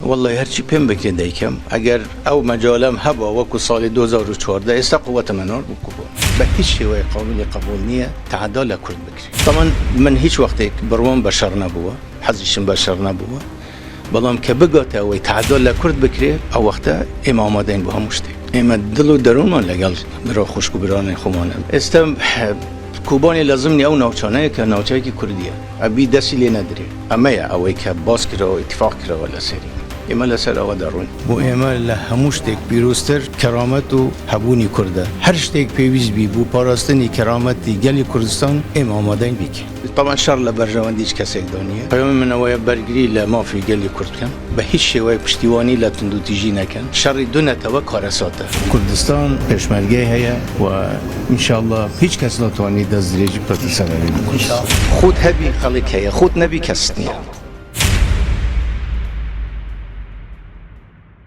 والله هرچی پیم بکن دیکم اگر او مجالم هبا وکو سال 2014 است قوت منار بکوبا به هیچ شیوه قابل قبول نیه تعدال کرد بکری. طبعا من هیچ وقت بروان بشر نبوه حزیشم بشر نبوه بلام که بگاته و تعدال کرد بکری او وقتا اما آمادین به هموشتی اما دل و درون من لگل برا خوشکو بران خمانه استم کوبانی لازم نی او نوچانه که نوچه کی کردیه ابی دستی لی نداری اما یا اوی که باز کرده و اتفاق کرده ولا سری اما لسر او درون بو اما لهموش تک بیروستر کرامت و حبونی کرده هر شتک پیویز بی بو پاراستنی کرامتی گلی کردستان اما آمادن بیکی طبعا شر لبرجواندیش کسی دانیه پیام من اوی برگری لما فی گلی کرد کن به هیچ شیوه پشتیوانی لتندو تیجی نکن شر دونت و کارساته کردستان پشمرگه هیا و انشالله هیچ کس نتوانی دزدریجی پرتسانه خود هبی خلق هیا خود نبی کس نیه